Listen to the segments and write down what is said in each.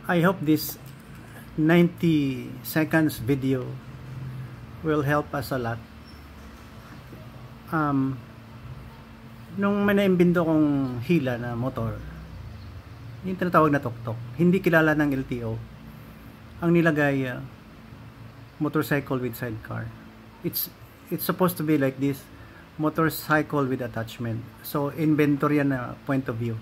I hope this 90 seconds video will help us a lot. Nung may naimbento kong hila na motor, yung tinatawag na tok-tok, hindi kilala ng LTO. Ang nilagay, motorcycle with sidecar. It's supposed to be like this, motorcycle with attachment. So inventor yan na point of view.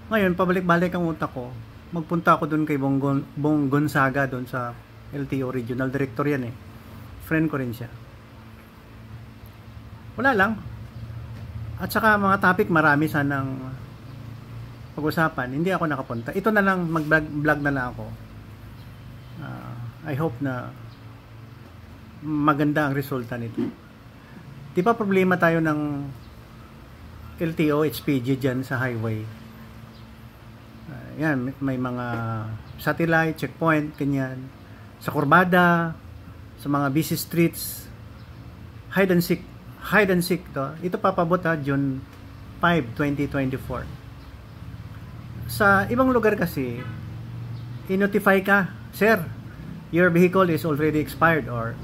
Ngayon, pabalik-balik ang utak ko, magpunta ako dun kay Bong Gonzaga dun sa LTO Regional Director yan eh. Friend ko rin siya. Wala lang. At saka mga topic marami sanang pag-usapan. Hindi ako nakapunta. Ito na lang, mag-vlog na lang ako. I hope na maganda ang resulta nito. Di ba problema tayo ng LTO, HPG dyan sa highway? Yan, may mga satellite, checkpoint, ganyan. Sa kurbada, sa mga busy streets, hide and seek to. Ito papabot June 5, 2024. Sa ibang lugar kasi, i-notify ka, sir, your vehicle is already expired or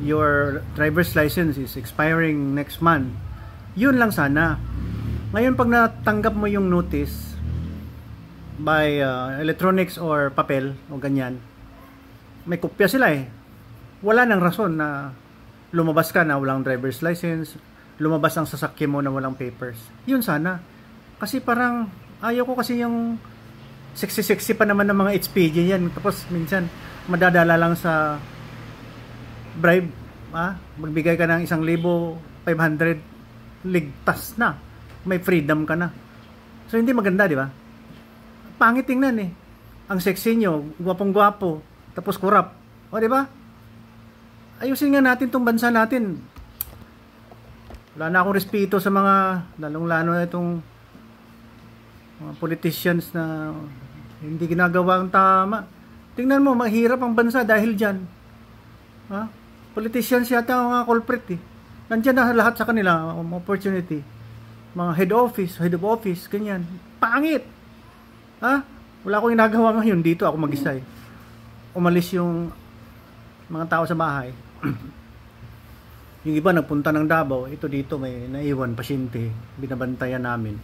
your driver's license is expiring next month. Yun lang sana. Ngayon pag natanggap mo yung notice by electronics or papel o ganyan, may kopya sila eh. Wala nang rason na lumabas ka na walang driver's license, lumabas ang sasakyan mo na walang papers. Yun sana. Kasi parang ayaw ko kasi yung sexy pa naman ng mga HPG yan. Tapos minsan madadala lang sa bribe, magbigay ka ng 1,500, ligtas na. May freedom ka na. So hindi maganda, di ba? Pangit tingnan eh. Ang sexy nyo, gwapong-gwapo, tapos kurap. O, di ba? Ayusin nga natin tong bansa natin. Wala na akong respeto sa mga, lalong-lalo na itong mga politicians na hindi ginagawa ang tama. Tingnan mo, mahirap ang bansa dahil dyan. Politicians yata ang mga culprit eh. Nandyan na lahat sa kanila, opportunity. Mga head of office, ganyan. Pangit! Wala akong ginagawa ngayon dito, ako mag-isa eh. Umalis yung mga tao sa bahay. Yung iba nagpunta ng Davao, ito dito may naiwan pasyente, binabantayan namin.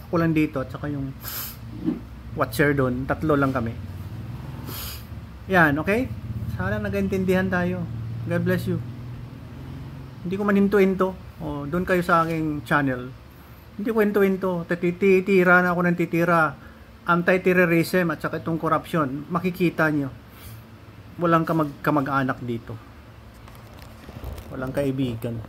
Ako lang dito at saka yung watcher doon, 3 lang kami. Yan, okay? Sana nag-intindihan tayo. God bless you. Hindi ko maninto-into. Doon kayo sa aking channel. Hindi ko into-into. Titira na ako ng titira. Anti-terrorism at saka itong corruption. Makikita nyo. Walang kamag-anak dito. Walang kaibigan.